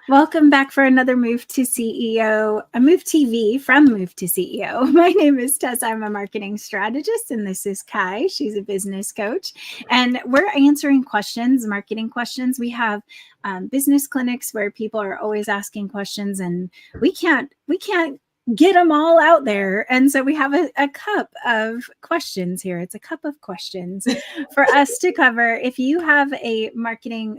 Welcome back for another Move to CEO, a Move TV from Move to CEO. My name is Tessa. I'm a marketing strategist, and this is Kai. She's a business coach, and we're answering questions, marketing questions. We have business clinics where people are always asking questions, and we can't get them all out there. And so we have a cup of questions here. It's a cup of questions for us to cover. If you have a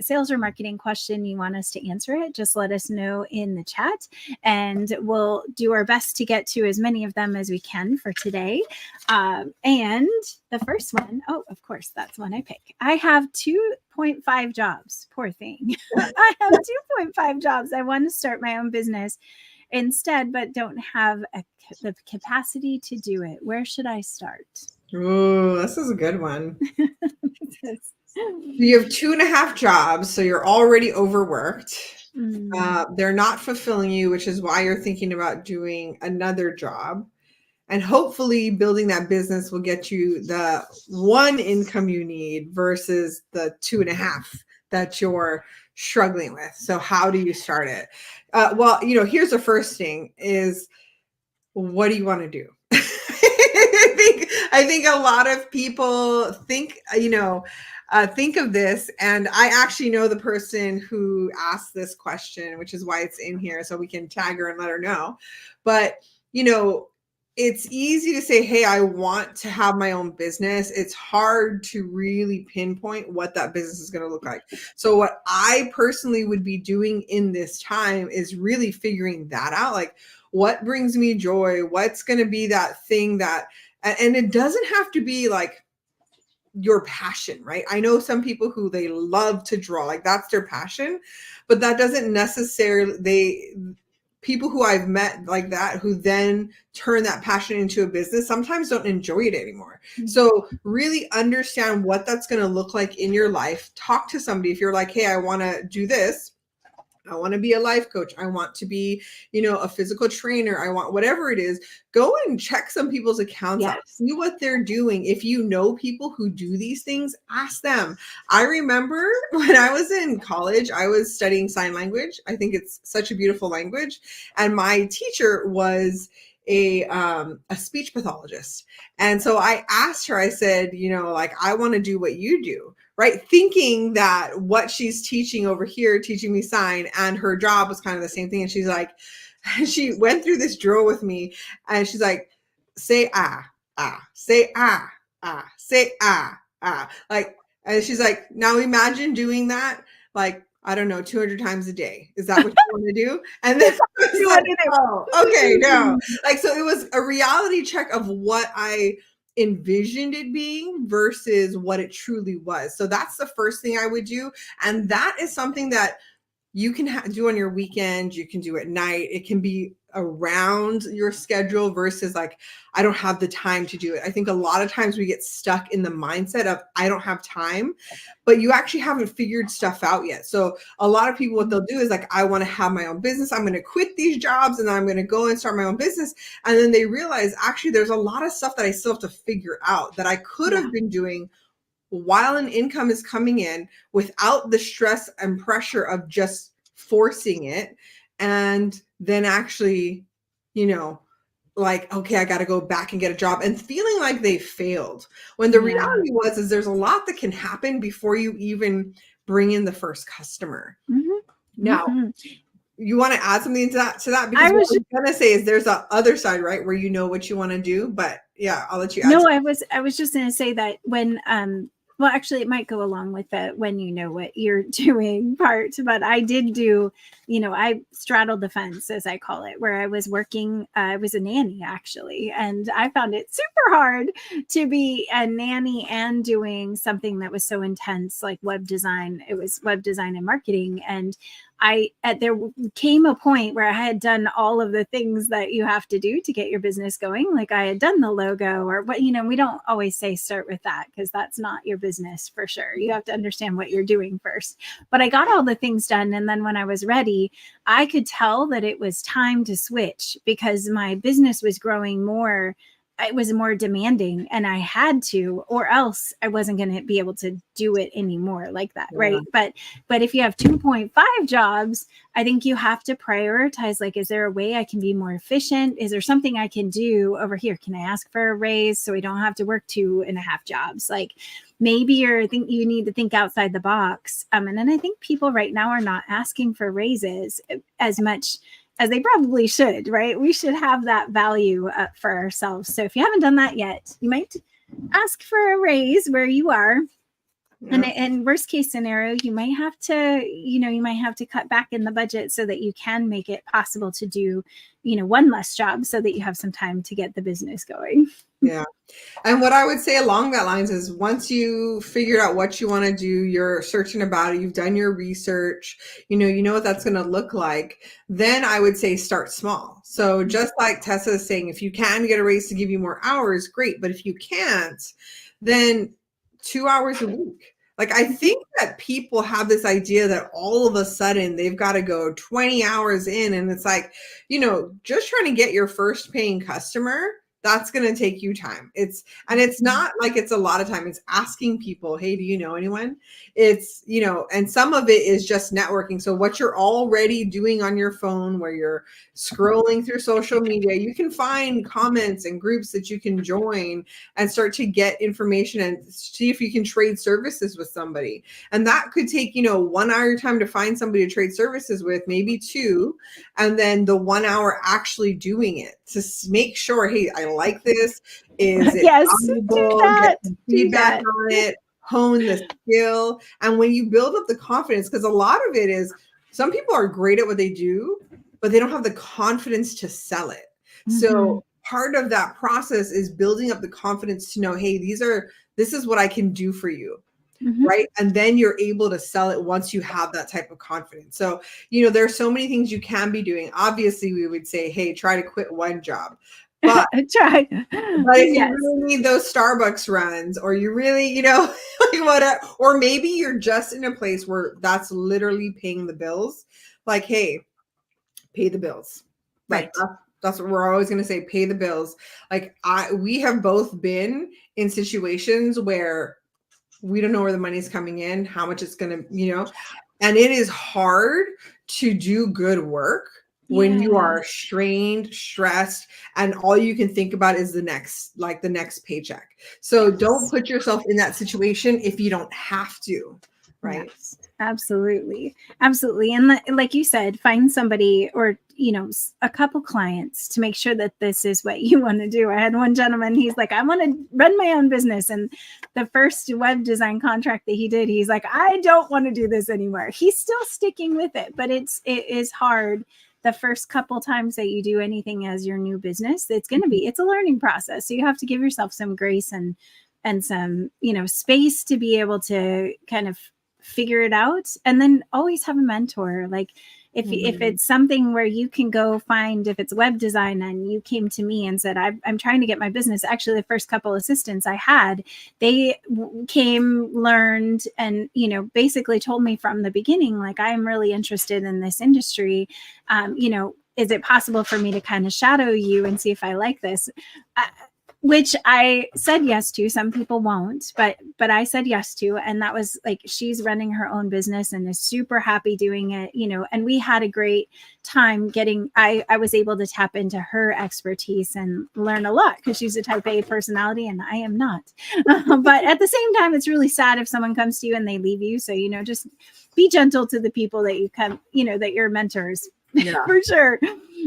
sales or marketing question, you want us to answer it, just let us know in the chat and we'll do our best to get to as many of them as we can for today. And the first one, oh, of course, that's one I pick. I have 2.5 jobs. Poor thing. I have 2.5 jobs. I want to start my own business instead, but don't have the capacity to do it. Where should I start? Ooh, this is a good one. You have 2.5 jobs, so you're already overworked. They're not fulfilling you, which is why you're thinking about doing another job. And hopefully building that business will get you the one income you need versus the 2.5 that you're struggling with. So how do you start it? Well, here's the first thing is, what do you want to do? I think a lot of people think of this, and I actually know the person who asked this question, which is why it's in here, so we can tag her and let her know. But, it's easy to say, hey, I want to have my own business. It's hard to really pinpoint what that business is going to look like. So what I personally would be doing in this time is really figuring that out. Like, what brings me joy? What's going to be that thing and it doesn't have to be like your passion, right? I know some people who they love to draw, like that's their passion, but that doesn't necessarily, people who I've met like that, who then turn that passion into a business, sometimes don't enjoy it anymore. Mm-hmm. So really understand what that's going to look like in your life. Talk to somebody. If you're like, hey, I want to do this. I want to be a life coach. I want to be, a physical trainer. I want whatever it is. Go and check some people's accounts out. See what they're doing. If you know people who do these things, ask them. I remember when I was in college, I was studying sign language. I think it's such a beautiful language. And my teacher was a speech pathologist. And so I asked her, I said, I want to do what you do. Right. Thinking that what she's teaching over here, teaching me sign, and her job was kind of the same thing. And she's like, she went through this drill with me and she's like, say, say, say, like, and she's like, now imagine doing that, like, I don't know, 200 times a day. Is that what you want to do? And then I was like, oh, okay, no. Like, so it was a reality check of what I envisioned it being versus what it truly was. So that's the first thing I would do. And that is something that you can do on your weekend. You can do at night. It can be around your schedule versus like, I don't have the time to do it. I think a lot of times we get stuck in the mindset of I don't have time, but you actually haven't figured stuff out yet. So a lot of people, what they'll do is like, I want to have my own business. I'm going to quit these jobs and I'm going to go and start my own business. And then they realize actually there's a lot of stuff that I still have to figure out that I could have been doing while an income is coming in without the stress and pressure of just forcing it. And then actually, like, okay, I got to go back and get a job and feeling like they failed. When the reality is there's a lot that can happen before you even bring in the first customer. Mm-hmm. Now, you want to add something to that? Because what I was going to say is there's a other side, right? Where you know what you want to do, but yeah, I'll let you add. No, I was just going to say that when, well, actually, it might go along with the when you know what you're doing part, but I did do, I straddled the fence, as I call it, where I was working, I was a nanny, actually, and I found it super hard to be a nanny and doing something that was so intense, like web design. It was web design and marketing, and there came a point where I had done all of the things that you have to do to get your business going. Like I had done the logo or what, we don't always say start with that because that's not your business for sure. You have to understand what you're doing first. But I got all the things done. And then when I was ready, I could tell that it was time to switch because my business was growing more it was more demanding and I had to, or else I wasn't going to be able to do it anymore like that. Yeah. Right. But if you have 2.5 jobs, I think you have to prioritize, like, is there a way I can be more efficient? Is there something I can do over here? Can I ask for a raise so I don't have to work 2.5 jobs? Like, maybe you need to think outside the box. And then I think people right now are not asking for raises as much as they probably should, right? We should have that value for ourselves. So if you haven't done that yet, you might ask for a raise where you are. Yeah. And in worst case scenario, you might have to cut back in the budget so that you can make it possible to do, one less job so that you have some time to get the business going. Yeah. And what I would say along that lines is, once you figured out what you want to do, you're searching about it, you've done your research, you know what that's going to look like, then I would say start small. So just like Tessa is saying, if you can get a raise to give you more hours, great. But if you can't, then 2 hours a week. Like, I think that people have this idea that all of a sudden they've got to go 20 hours in, and it's like, just trying to get your first paying customer, that's going to take you time. It's not like it's a lot of time. It's asking people, hey, do you know anyone? It's, and some of it is just networking. So what you're already doing on your phone, where you're scrolling through social media, you can find comments and groups that you can join and start to get information and see if you can trade services with somebody. And that could take, 1 hour time to find somebody to trade services with, maybe 2, and then the 1 hour actually doing it to make sure, hey, I like this. Is it valuable? Get some feedback on it, hone the skill. And when you build up the confidence, because a lot of it is, some people are great at what they do, but they don't have the confidence to sell it. Mm-hmm. So part of that process is building up the confidence to know, hey, this is what I can do for you. Mm-hmm. Right. And then you're able to sell it once you have that type of confidence. So, there are so many things you can be doing. Obviously, we would say, hey, try to quit one job. But if you really need those Starbucks runs, or you really, like whatever, or maybe you're just in a place where that's literally paying the bills. Like, hey, pay the bills. Right. That's what we're always going to say, pay the bills. Like, we have both been in situations where we don't know where the money's coming in, how much it's going to, and it is hard to do good work when you are strained, stressed, and all you can think about is the next paycheck. So don't put yourself in that situation if you don't have to. Right. Yes, absolutely. Absolutely. And like you said, find somebody or, a couple clients to make sure that this is what you want to do. I had one gentleman, he's like, I want to run my own business. And the first web design contract that he did, he's like, I don't want to do this anymore. He's still sticking with it, but it is hard. The first couple times that you do anything as your new business, it's a learning process. So you have to give yourself some grace and some, space to be able to kind of figure it out. And then always have a mentor. Like, if it's something where you can go find, if it's web design and you came to me and said, I'm trying to get my business. Actually, the first couple assistants I had, they came, learned, and, basically told me from the beginning, like, I'm really interested in this industry. Is it possible for me to kind of shadow you and see if I like this? Which I said yes to. Some people won't, but I said yes to. And that was like, she's running her own business and is super happy doing it, and we had a great time I was able to tap into her expertise and learn a lot, because she's a type A personality and I am not. But at the same time, it's really sad if someone comes to you and they leave you. So, just be gentle to the people that you come, that your mentors. Yeah. For sure.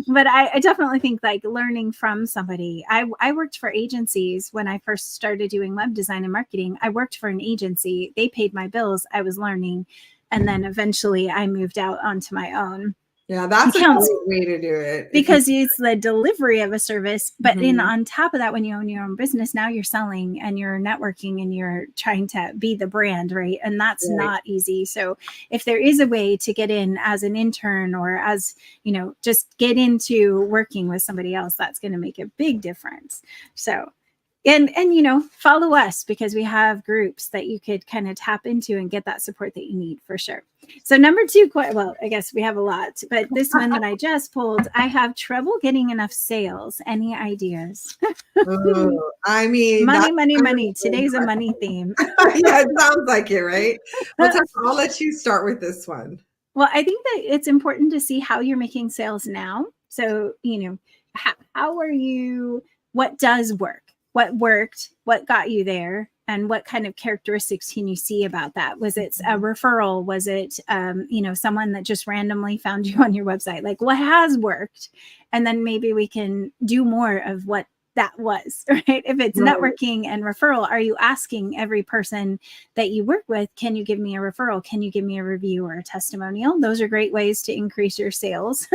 But I definitely think, like, learning from somebody. I worked for agencies when I first started doing web design and marketing. I worked for an agency. They paid my bills. I was learning. And then eventually I moved out onto my own. Yeah, that's a great way to do it. Because it's the delivery of a service. But on top of that, when you own your own business, now you're selling and you're networking and you're trying to be the brand, right? And that's not easy. So if there is a way to get in as an intern or as, just get into working with somebody else, that's going to make a big difference. So and follow us, because we have groups that you could kind of tap into and get that support that you need for sure. So number two, well, I guess we have a lot, but this one that I just pulled, I have trouble getting enough sales. Any ideas? Oh, I mean, Money. Today's a money theme. Yeah, it sounds like it, right? Well, Tessa, I'll let you start with this one. Well, I think that it's important to see how you're making sales now. So, how are you, what does work? What worked? What got you there? And what kind of characteristics can you see about that? Was it a referral? Was it, someone that just randomly found you on your website? Like, what has worked? And then maybe we can do more of what that was, right? If it's networking and referral, are you asking every person that you work with, can you give me a referral? Can you give me a review or a testimonial? Those are great ways to increase your sales.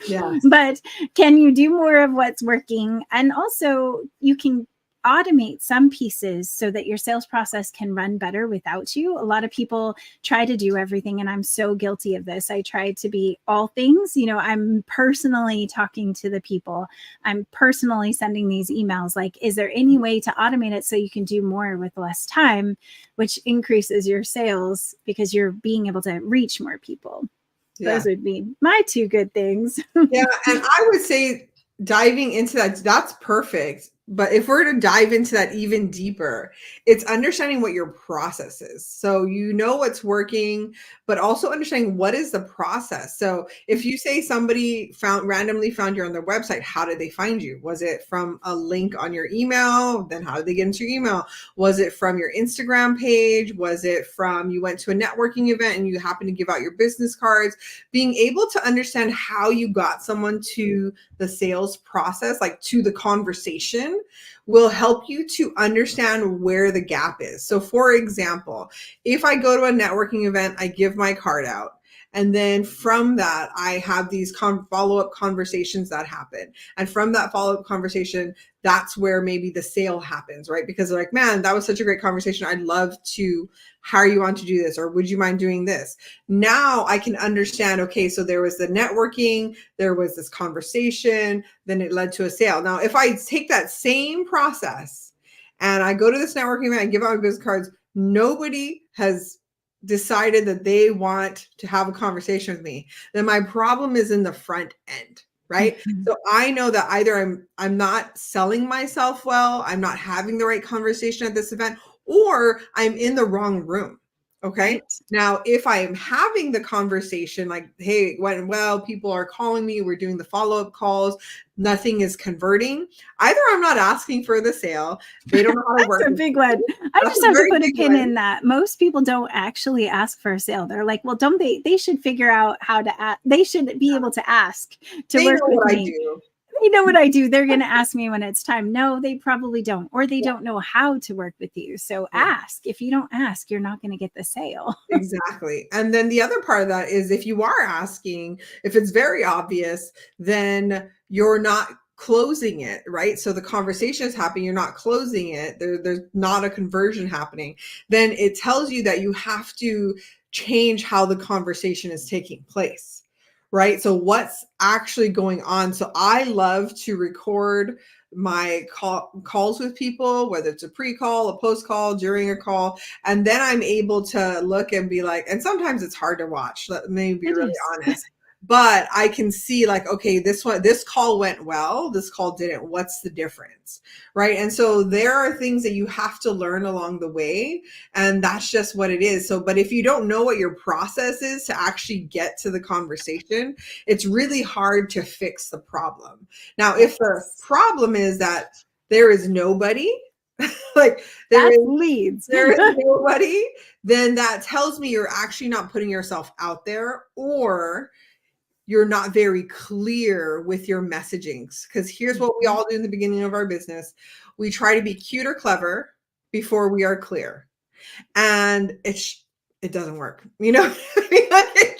Yeah. But can you do more of what's working? And also you can automate some pieces so that your sales process can run better without you. A lot of people try to do everything, and I'm so guilty of this. I try to be all things. I'm personally talking to the people. I'm personally sending these emails. Like, is there any way to automate it so you can do more with less time, which increases your sales because you're being able to reach more people? Yeah. Those would be my two good things. Yeah, and I would say diving into that's perfect. But if we're to dive into that even deeper, it's understanding what your process is. So what's working, but also understanding what is the process. So if you say somebody randomly found you on their website, how did they find you? Was it from a link on your email? Then how did they get into your email? Was it from your Instagram page? Was it from you went to a networking event and you happened to give out your business cards? Being able to understand how you got someone to the sales process, like to the conversation, will help you to understand where the gap is. So for example, if I go to a networking event, I give my card out. And then from that, I have these follow-up conversations that happen. And from that follow-up conversation, that's where maybe the sale happens, right? Because they're like, man, that was such a great conversation. I'd love to hire you on to do this, or would you mind doing this? Now I can understand, okay, so there was the networking, there was this conversation, then it led to a sale. Now, if I take that same process and I go to this networking event, I give out my business cards, nobody has decided that they want to have a conversation with me, then my problem is in the front end, right? Mm-hmm. So I know that either I'm not selling myself well, I'm not having the right conversation at this event, or I'm in the wrong room. Okay. Right. Now, if I am having the conversation like, hey, it went well, people are calling me, we're doing the follow-up calls, nothing is converting. Either I'm not asking for the sale. They don't know how to work. That's a big one. I just have to put a pin in that. Most people don't actually ask for a sale. They're like, well, don't they should figure out how to ask. They should be able to ask to work with me. They know what I do. They're going to ask me when it's time. No, they probably don't, or they don't know how to work with you. So ask. If you don't ask, you're not going to get the sale. Exactly. And then the other part of that is if you are asking, if it's very obvious, then you're not closing it, right? So the conversation is happening, you're not closing it. There's not a conversion happening. Then it tells you that you have to change how the conversation is taking place. Right? So what's actually going on? So I love to record my calls with people, whether it's a pre-call, a post-call, during a call, and then I'm able to look and be like, and sometimes it's hard to watch, let me be really honest. But I can see like, okay, this call went well, this call didn't. What's the difference? Right? And so there are things that you have to learn along the way. And that's just what it is. So, but if you don't know what your process is to actually get to the conversation, it's really hard to fix the problem. Now, if the problem is that there is nobody, like there is nobody, then that tells me you're actually not putting yourself out there, or you're not very clear with your messagings. Because here's what we all do in the beginning of our business. We try to be cute or clever before we are clear. And it doesn't work. It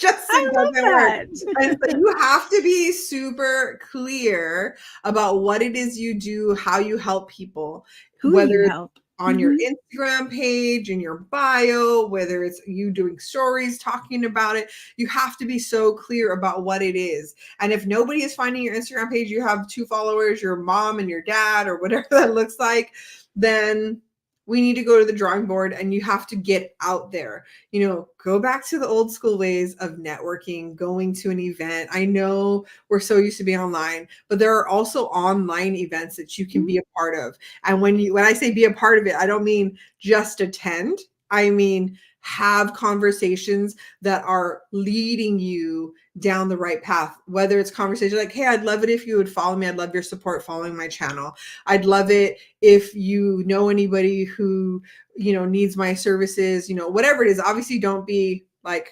doesn't work. And so you have to be super clear about what it is you do, how you help people. Who you help. on your Instagram page, in your bio, whether it's you doing stories, talking about it, you have to be so clear about what it is. And if nobody is finding your Instagram page, you have 2 followers, your mom and your dad, or whatever that looks like, then we need to go to the drawing board and you have to get out there. You know, go back to the old school ways of networking, going to an event. I know we're so used to being online, but there are also online events that you can be a part of. And when I say be a part of it, I don't mean just attend. I mean, have conversations that are leading you down the right path, whether it's conversation like, hey, I'd love it if you would follow me. I'd love your support following my channel. I'd love it if you know anybody who, you know, needs my services, you know, whatever it is. Obviously don't be like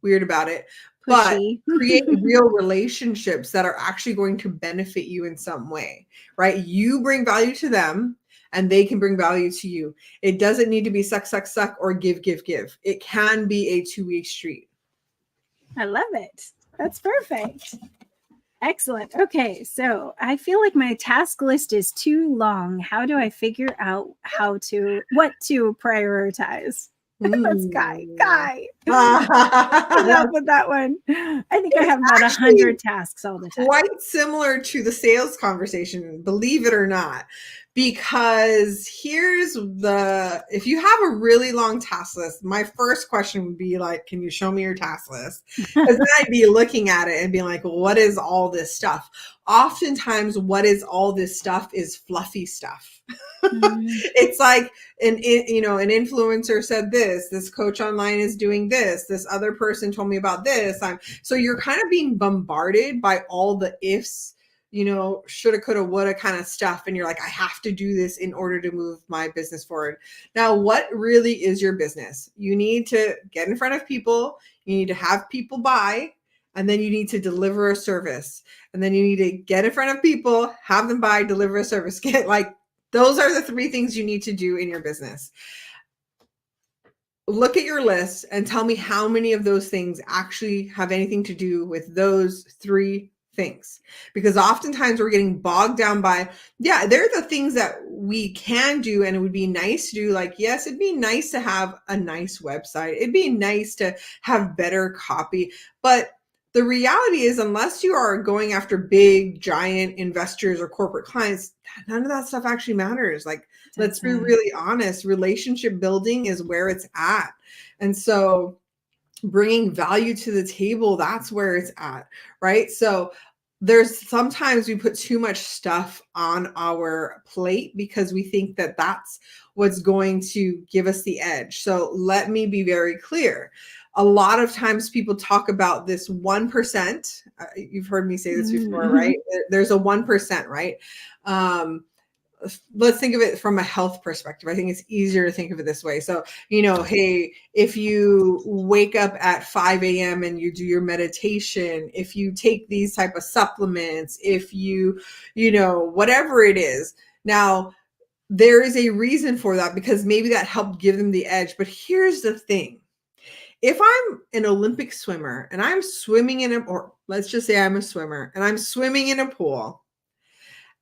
weird about it, but create real relationships that are actually going to benefit you in some way, right? You bring value to them and they can bring value to you. It doesn't need to be suck, suck, suck or give, give, give. It can be a two-way street. I love it. That's perfect. Excellent. Okay, so I feel like my task list is too long. How do I figure out what to prioritize? That's Kai. Help with that one. I think I have about 100 tasks all the time. Quite similar to the sales conversation, believe it or not, because if you have a really long task list, my first question would be like, can you show me your task list? Because then I'd be looking at it and being like, what is all this stuff? Oftentimes, what is all this stuff is fluffy stuff. It's like an influencer said this coach online is doing this other person told me about this. So you're kind of being bombarded by all the ifs, you know, shoulda, coulda, woulda kind of stuff. And you're like, I have to do this in order to move my business forward. Now, what really is your business? You need to get in front of people. You need to have people buy. And then you need to deliver a service. And then you need to get in front of people, have them buy, deliver a service. Those are the 3 things you need to do in your business. Look at your list and tell me how many of those things actually have anything to do with those 3 things. Because oftentimes we're getting bogged down by, they're the things that we can do and it would be nice to do. Like, yes, it'd be nice to have a nice website. It'd be nice to have better copy. But the reality is, unless you are going after big, giant investors or corporate clients, none of that stuff actually matters. Like, let's be really honest. Relationship building is where it's at. And so bringing value to the table, that's where it's at, right? So there's sometimes we put too much stuff on our plate because we think that that's what's going to give us the edge. So let me be very clear. A lot of times people talk about this 1%. You've heard me say this before, right? There's a 1%, right? Let's think of it from a health perspective. I think it's easier to think of it this way. So, you know, hey, if you wake up at 5 a.m. and you do your meditation, if you take these type of supplements, if you know, whatever it is. Now, there is a reason for that because maybe that helped give them the edge. But here's the thing. If I'm an Olympic swimmer and I'm swimming or let's just say I'm a swimmer and I'm swimming in a pool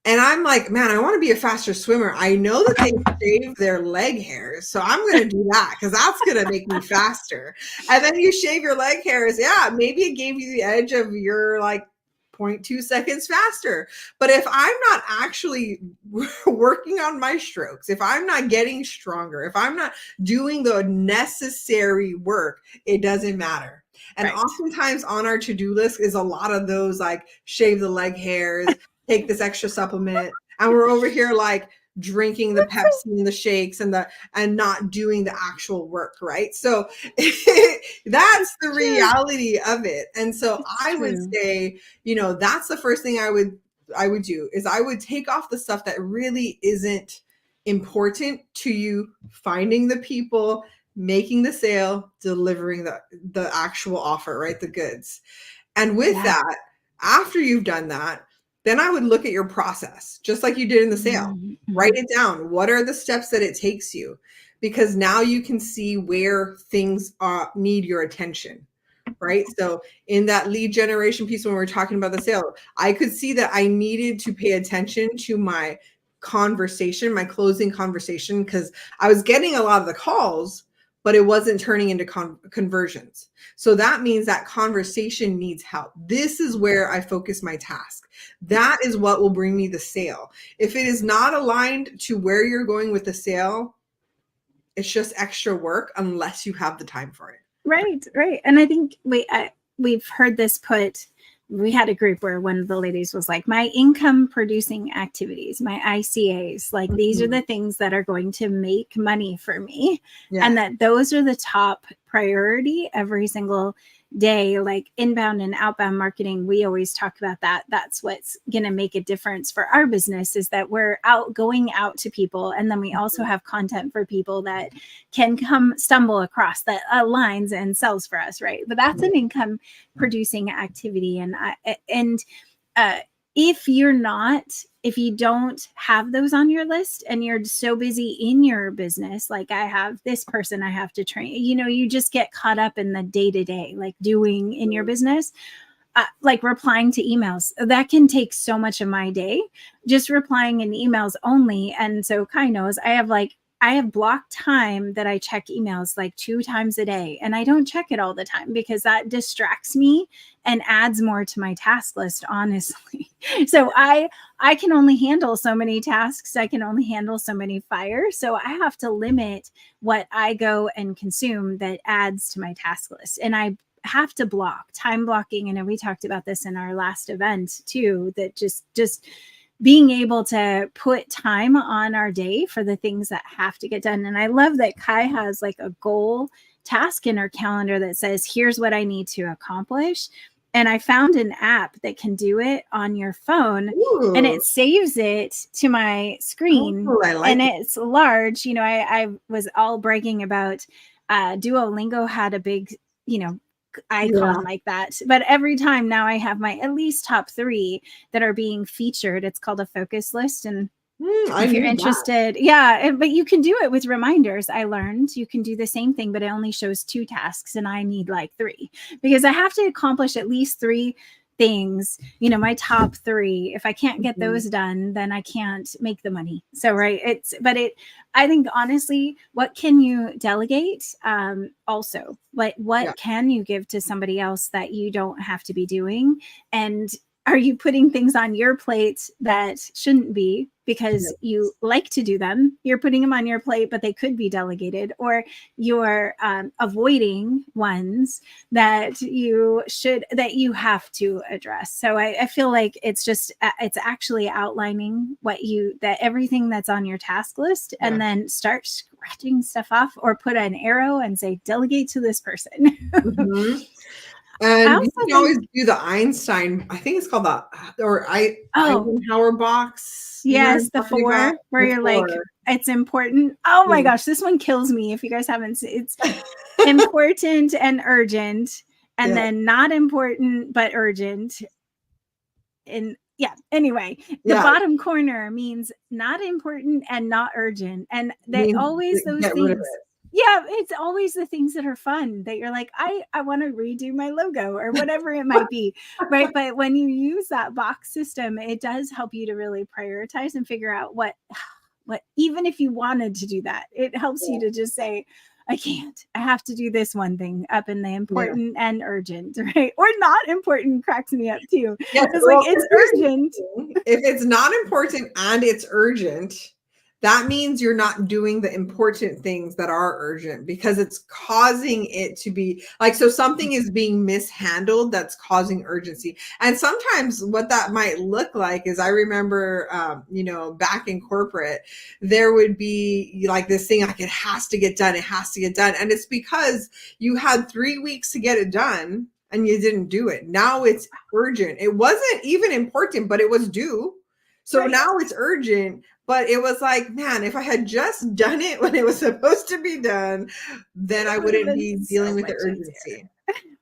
and I'm like, man, I want to be a faster swimmer. I know that they shave their leg hairs. So I'm going to do that because that's going to make me faster. And then you shave your leg hairs. Yeah, maybe it gave you the edge of your like 0.2 seconds faster. But if I'm not actually working on my strokes, if I'm not getting stronger, if I'm not doing the necessary work, it doesn't matter. And oftentimes on our to-do list is a lot of those like shave the leg hairs, take this extra supplement. And we're over here like drinking the Pepsi and the shakes and not doing the actual work, right? So that's the reality of it. And so I would say, you know, that's the first thing I would do is I would take off the stuff that really isn't important to you, finding the people, making the sale, delivering the actual offer, right? The goods. And with that, after you've done that, then I would look at your process, just like you did in the sale. Write it down. What are the steps that it takes you? Because now you can see where things need your attention, right? So in that lead generation piece, when we're talking about the sale, I could see that I needed to pay attention to my conversation, my closing conversation, because I was getting a lot of the calls, but it wasn't turning into conversions. So that means that conversation needs help. This is where I focus my task. That is what will bring me the sale. If it is not aligned to where you're going with the sale, it's just extra work unless you have the time for it. Right, right. And I think we've heard this put. We had a group where one of the ladies was like, my income producing activities, my ICAs, like these are the things that are going to make money for me. Yeah. And that those are the top priority every single day. Like inbound and outbound marketing, we always talk about that. That's what's going to make a difference for our business, is that we're going out to people. And then we also have content for people that can stumble across that aligns and sells for us. Right. But that's an income producing activity. And if you don't have those on your list and you're so busy in your business, like I have this person I have to train, you just get caught up in the day-to-day, like doing in your business, like replying to emails. That can take so much of my day, just replying in emails only. And so Kai knows I have blocked time that I check emails like 2 times a day, and I don't check it all the time because that distracts me and adds more to my task list, honestly. So I can only handle so many tasks. I can only handle so many fires. So I have to limit what I go and consume that adds to my task list. And I have to block time blocking. And we talked about this in our last event too, that just being able to put time on our day for the things that have to get done. And I love that Kai has like a goal task in her calendar that says, here's what I need to accomplish. And I found an app that can do it on your phone. Ooh. And it saves it to my screen. Ooh, I like and it. It's large. I was all bragging about Duolingo had a big, icon like that. But every time now I have my at least top 3 that are being featured. It's called a focus list. And if you're interested, but you can do it with reminders. I learned you can do the same thing, but it only shows 2 tasks and I need like 3 because I have to accomplish at least 3 things, my top 3. If I can't get those done, then I can't make the money. So, right. I think honestly, what can you delegate? Also, like what can you give to somebody else that you don't have to be doing? And are you putting things on your plate that shouldn't be because you like to do them? You're putting them on your plate, but they could be delegated, or you're avoiding ones that you have to address. So I feel like it's actually outlining that everything that's on your task list, and then start scratching stuff off, or put an arrow and say, delegate to this person. And you can always do the Einstein, I think it's called Eisenhower box. Yes, the 4, where you're like, it's important. Oh my gosh, this one kills me. If you guys haven't seen, it's important and urgent, and then not important but urgent. And anyway, the bottom corner means not important and not urgent. And they always those things. Yeah, it's always the things that are fun that you're like, I want to redo my logo or whatever it might be, right? But when you use that box system, it does help you to really prioritize and figure out what even if you wanted to do that, it helps you to just say, I can't. I have to do this one thing up in the important and urgent, right? Or not important cracks me up too. It's it's urgent. If it's not important and it's urgent, that means you're not doing the important things that are urgent, because it's causing it to be like, so something is being mishandled that's causing urgency. And sometimes what that might look like is, I remember, back in corporate, there would be like this thing, like, it has to get done. It has to get done. And it's because you had 3 weeks to get it done and you didn't do it. Now it's urgent. It wasn't even important, but it was due. So now it's urgent. But it was like, man, if I had just done it when it was supposed to be done, then I wouldn't be dealing with the urgency.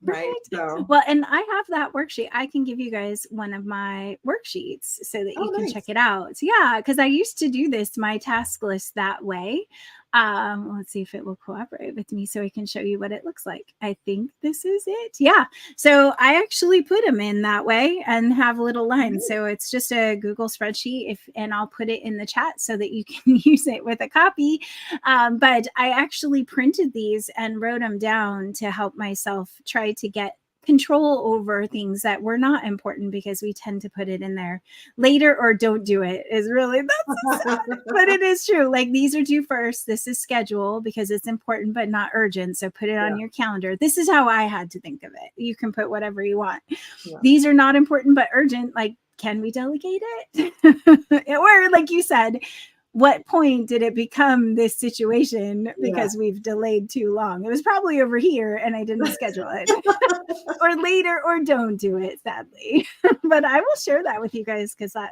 Right. So, well, and I have that worksheet. I can give you guys one of my worksheets so that you can check it out. So, because I used to do my task list that way. Let's see if it will cooperate with me so I can show you what it looks like. I think this is it. Yeah. So I actually put them in that way and have little lines. So it's just a Google spreadsheet and I'll put it in the chat so that you can use it with a copy. But I actually printed these and wrote them down to help myself try to get control over things that were not important, because we tend to put it in there later or don't do it is really, that's so sad, but it is true. Like, these are due first. This is schedule because it's important but not urgent. So put it on your calendar. This is how I had to think of it. You can put whatever you want. These are not important but urgent. Like, can we delegate it? Or like you said, what point did it become this situation because we've delayed too long? It was probably over here and I didn't schedule it. Or later, or don't do it, sadly. But I will share that with you guys because I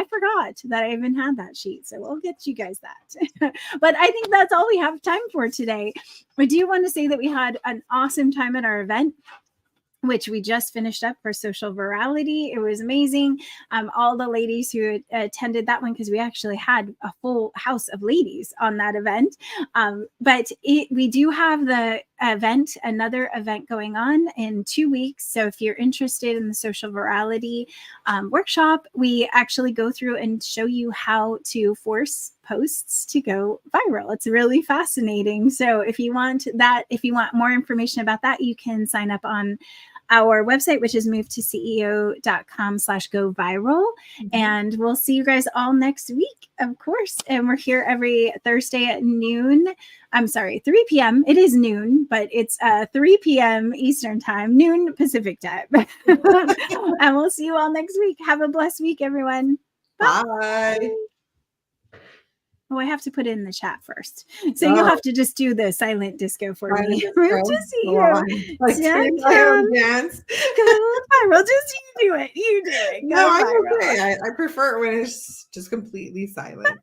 forgot that I even had that sheet. So we'll get you guys that. But I think that's all we have time for today. I do want to say that we had an awesome time at our event, which we just finished up for social virality. It was amazing. All the ladies who attended that one, because we actually had a full house of ladies on that event. But we do have the event, another event going on in 2 weeks. So if you're interested in the social virality workshop, we actually go through and show you how to force posts to go viral. It's really fascinating. So if you want more information about that, you can sign up on our website, which is movetoceo.com/go viral. And we'll see you guys all next week, of course. And we're here every Thursday at noon. I'm sorry, 3 p.m. It is noon, but it's 3 p.m. Eastern time, noon Pacific time. And we'll see you all next week. Have a blessed week, everyone. Bye. Oh, I have to put it in the chat first. So you'll have to just do the silent disco for me. We'll just see you. Like my own dance. We'll just you do it. You do it. No, I'm okay. I prefer it when it's just completely silent.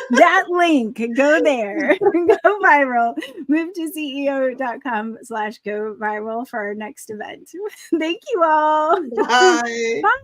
That link, go there. Go viral. MoveToCEO.com/go viral for our next event. Thank you all. Bye. Bye.